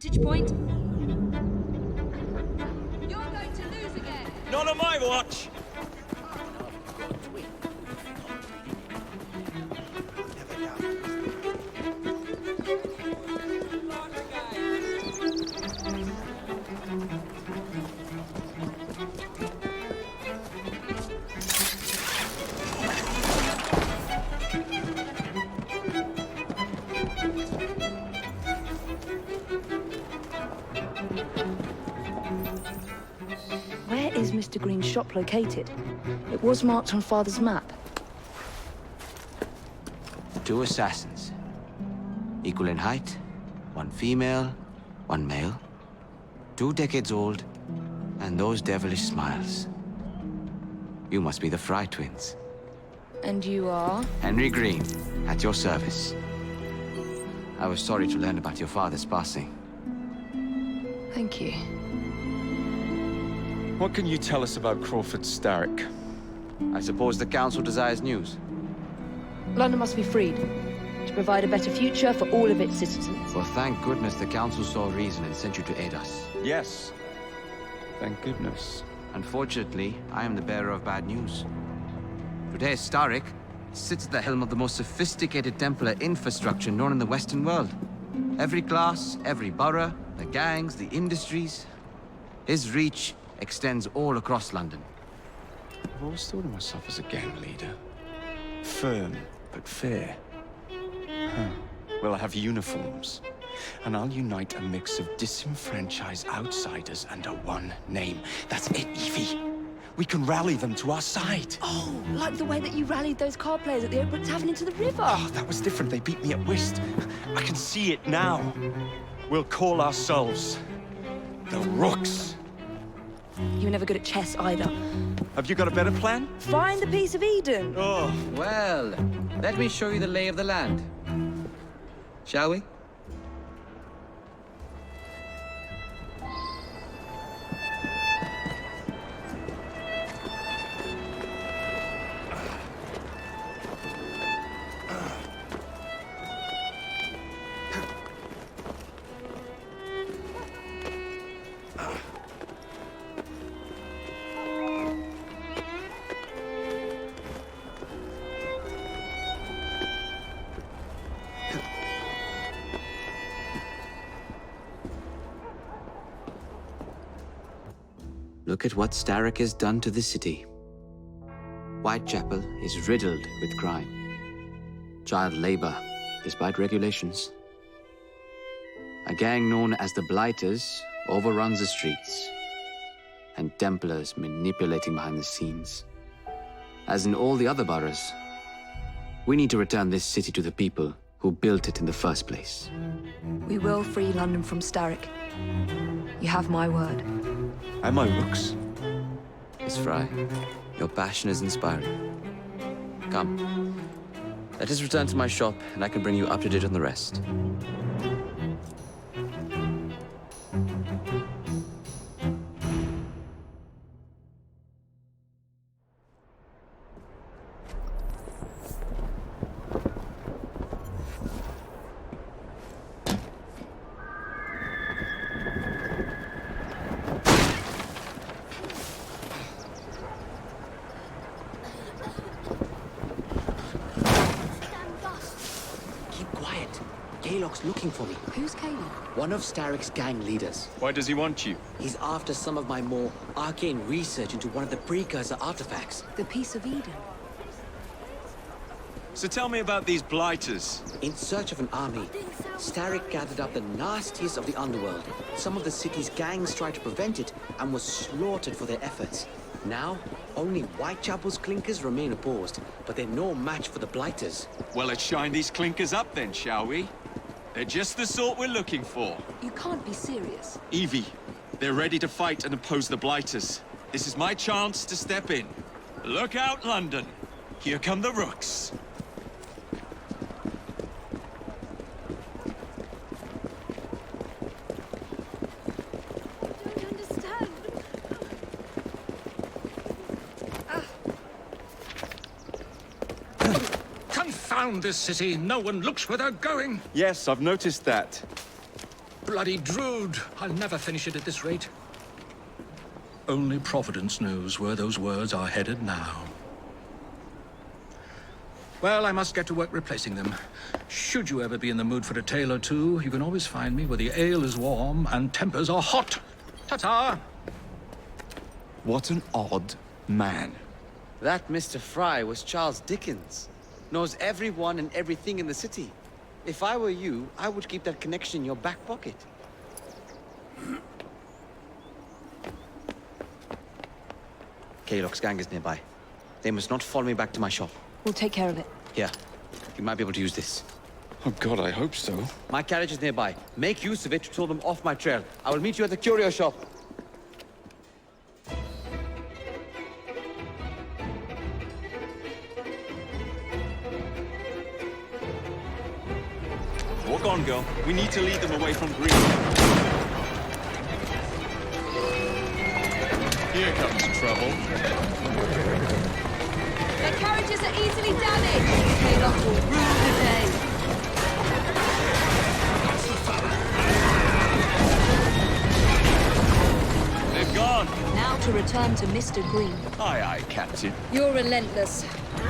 Vantage point. You're going to lose again. Not on my watch! Where is Mr. Green's shop located? It was marked on Father's map. 2 assassins. Equal in height, 1 female, 1 male. 2 decades old, and those devilish smiles. You must be the Fry twins. And you are? Henry Green, at your service. I was sorry to learn about your father's passing. Thank you. What can you tell us about Crawford Starrick? I suppose the Council desires news. London must be freed, to provide a better future for all of its citizens. Well, thank goodness the Council saw reason and sent you to aid us. Yes. Thank goodness. Unfortunately, I am the bearer of bad news. Today, Starrick sits at the helm of the most sophisticated Templar infrastructure known in the Western world. Every class, every borough, the gangs, the industries. His reach extends all across London. I've always thought of myself as a gang leader. Firm, but fair. Huh. Well, I have uniforms. And I'll unite a mix of disenfranchised outsiders under one name. That's it, Evie. We can rally them to our side. Oh, like the way that you rallied those card players at the Oakbrook Tavern into the river. Oh, that was different. They beat me at whist. I can see it now. We'll call ourselves the Rooks. You were never good at chess either. Have you got a better plan? Find the piece of Eden. Oh. Well, let me show you the lay of the land. Shall we? Look at what Starrick has done to the city. Whitechapel is riddled with crime. Child labor, despite regulations. A gang known as the Blighters overruns the streets, and Templars manipulating behind the scenes. As in all the other boroughs, we need to return this city to the people who built it in the first place. We will free London from Starrick. You have my word. And my Rooks. Miss Fry, your passion is inspiring. Come, let us return to my shop, and I can bring you up to date on the rest. Kaylock's looking for me. Who's Caleb? One of Starrick's gang leaders. Why does he want you? He's after some of my more arcane research into one of the precursor artifacts. The piece of Eden. So tell me about these Blighters. In search of an army, Starrick gathered up the nastiest of the underworld. Some of the city's gangs tried to prevent it and was slaughtered for their efforts. Now, only Whitechapel's clinkers remain opposed, but they're no match for the Blighters. Well, let's shine these clinkers up then, shall we? They're just the sort we're looking for. You can't be serious. Evie, they're ready to fight and oppose the Blighters. This is my chance to step in. Look out, London. Here come the Rooks. I don't understand. Confound this city. No one looks where they're going. Yes, I've noticed that. bloody Drood! I'll never finish it at this rate. Only Providence knows where those words are headed now. Well, I must get to work replacing them. Should you ever be in the mood for a tale or two, you can always find me where the ale is warm and tempers are hot. Ta-ta! What an odd man. That Mr. Fry was Charles Dickens. Knows everyone and everything in the city. If I were you, I would keep that connection in your back pocket. Kaylock's gang is nearby. They must not follow me back to my shop. We'll take care of it. Here, you might be able to use this. Oh God, I hope so. My carriage is nearby. Make use of it to throw them off my trail. I will meet you at the curio shop. Walk on, girl. We need to lead them away from Green. Here comes trouble. Their carriages are easily damaged. Kaylock will rule the day. They've gone. Now to return to Mr. Green. Aye, aye, Captain. You're relentless.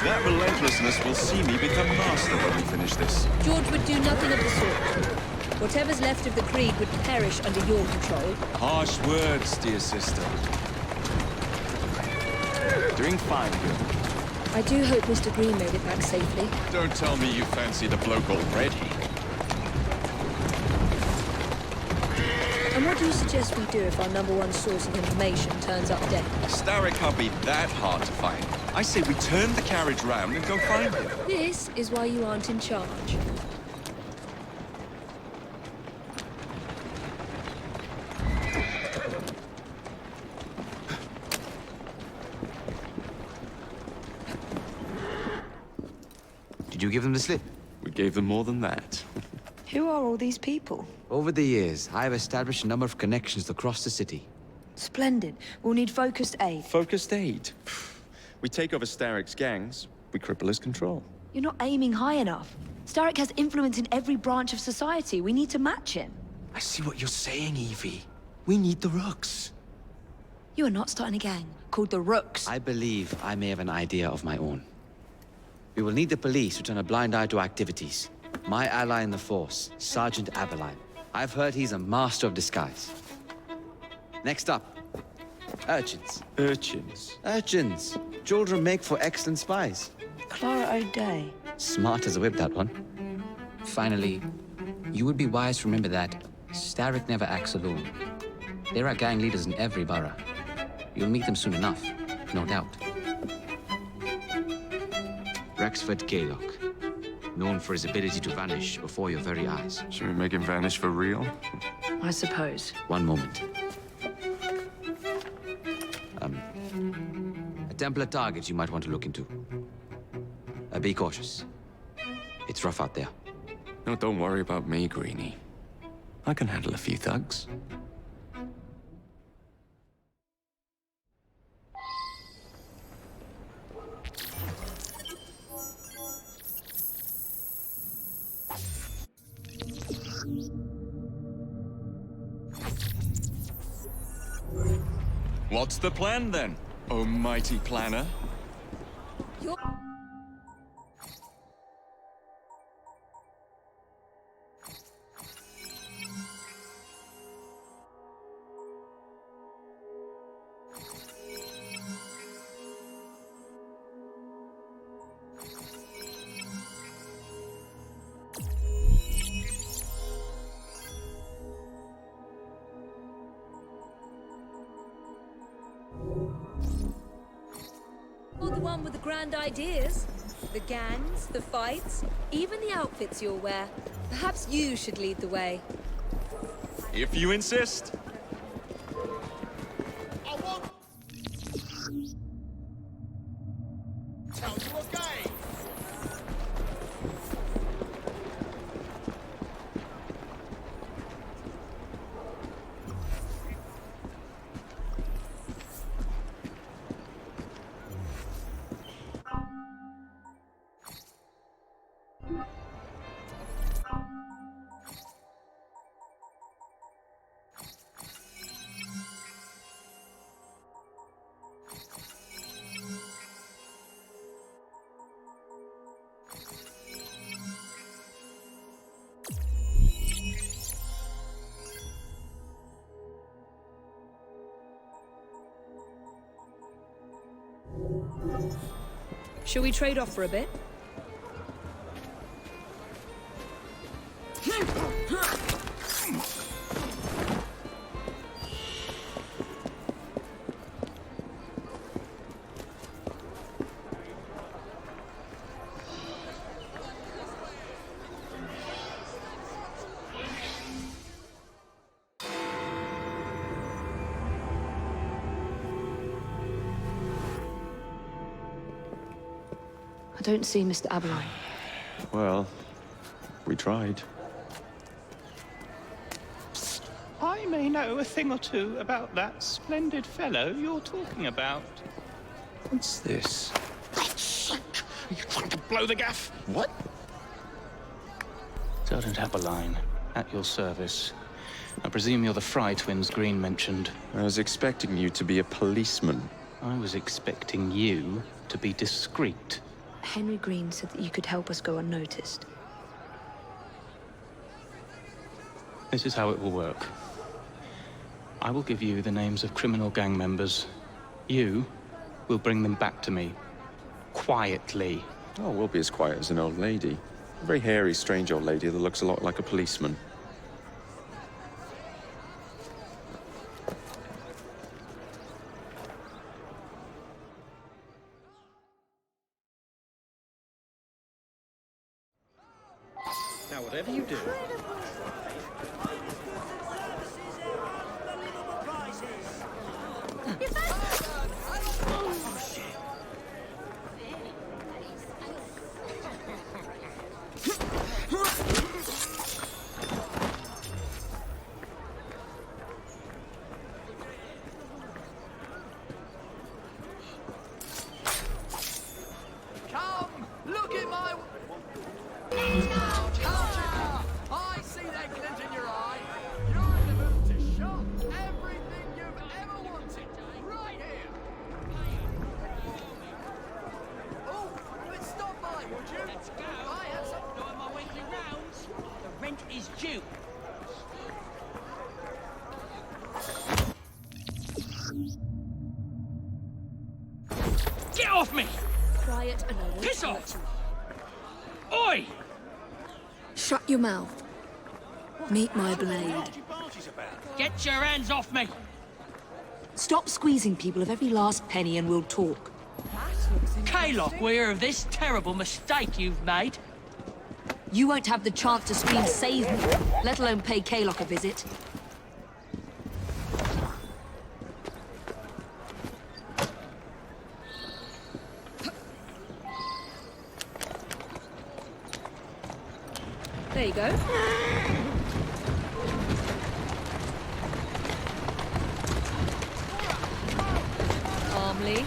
That relentlessness will see me become master when we finish this. George would do nothing of the sort. Whatever's left of the Creed would perish under your control. Harsh words, dear sister. Doing fine, girl. I do hope Mr. Green made it back safely. Don't tell me you fancy the bloke already. And what do you suggest we do if our #1 source of information turns up dead? Starrick can't be that hard to find. I say we turn the carriage round and go find him. This is why you aren't in charge. Did you give them the slip? We gave them more than that. Who are all these people? Over the years, I have established a number of connections across the city. Splendid. We'll need focused aid. Focused aid. We take over Starrick's gangs, we cripple his control. You're not aiming high enough. Starrick has influence in every branch of society. We need to match him. I see what you're saying, Evie. We need the Rooks. You are not starting a gang called the Rooks. I believe I may have an idea of my own. We will need the police to turn a blind eye to activities. My ally in the force, Sergeant Aberline. I've heard he's a master of disguise. Next up, urchins. Urchins? Urchins. Children make for excellent spies. Clara O'Day. Smart as a whip, that one. Finally, you would be wise to remember that Starrick never acts alone. There are gang leaders in every borough. You'll meet them soon enough, no doubt. Rexford Kaylock. Known for his ability to vanish before your very eyes. Should we make him vanish for real? I suppose. One moment. A Templar target you might want to look into. Be cautious. It's rough out there. No, don't worry about me, Greenie. I can handle a few thugs. What's the plan, then, oh mighty planner? You're the one with the grand ideas. The gangs, the fights, even the outfits you'll wear. Perhaps you should lead the way. If you insist. Shall we trade off for a bit? I don't see Mr. Aberline. Well, we tried. I may know a thing or two about that splendid fellow you're talking about. What's this? God's sake! Are you trying to blow the gaff? What? Sergeant Aberline, at your service. I presume you're the Fry twins Green mentioned. I was expecting you to be a policeman. I was expecting you to be discreet. Henry Green said that you could help us go unnoticed. This is how it will work. I will give you the names of criminal gang members. You will bring them back to me. Quietly. Oh, we'll be as quiet as an old lady. A very hairy, strange old lady that looks a lot like a policeman. Now, whatever you do... Come, look at my... I see that glint in your eye. You're in the mood to shop everything you've ever wanted. Right here. Oh, but stop by, would you? Let's go. I have some... Doing my weekly rounds. The rent is due. Get off me! Quiet and I won't Piss hurt off! you. Oi! Shut your mouth. Meet my blade. Get your hands off me! Stop squeezing people of every last penny and we'll talk. Kaylock, we hear of this terrible mistake you've made. You won't have the chance to scream save me, let alone pay Kaylock a visit. There you go. Calmly.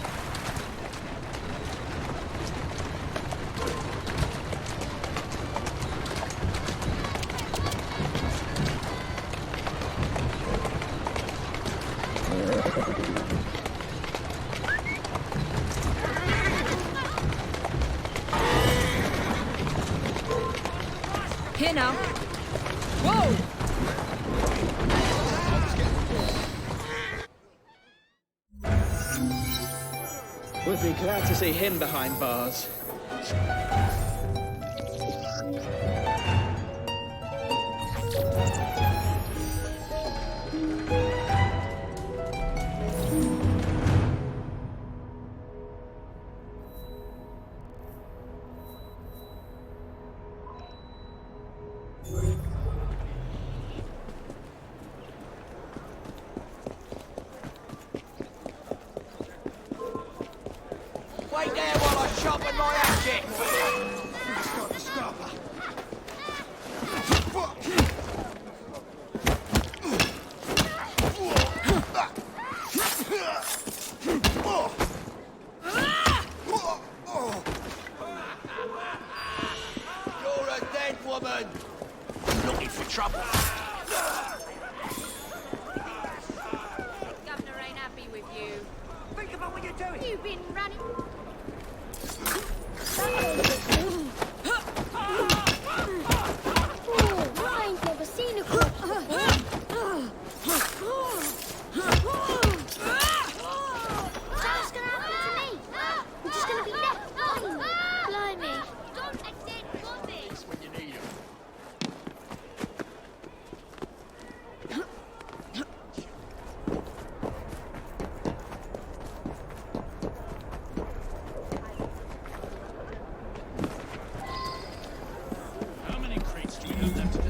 Here now. Whoa! Would be glad to see him behind bars. Wait there while I sharpen my hatchet. You're a dead woman. Looking for trouble. Governor ain't happy with you. Think about what you're doing. You've been running. I ain't never seen a cop. What's gonna happen to me? We're just gonna be left behind.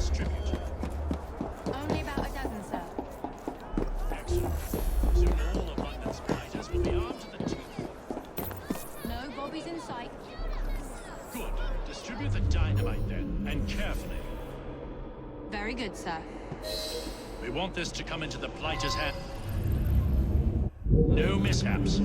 distribute. Only about a dozen, sir. Excellent. Soon all of London's blighters will be armed to the teeth. No bobbies in sight. Good. Distribute the dynamite then, and carefully. Very good, sir. We want this to come into the blighter's hand. No mishaps.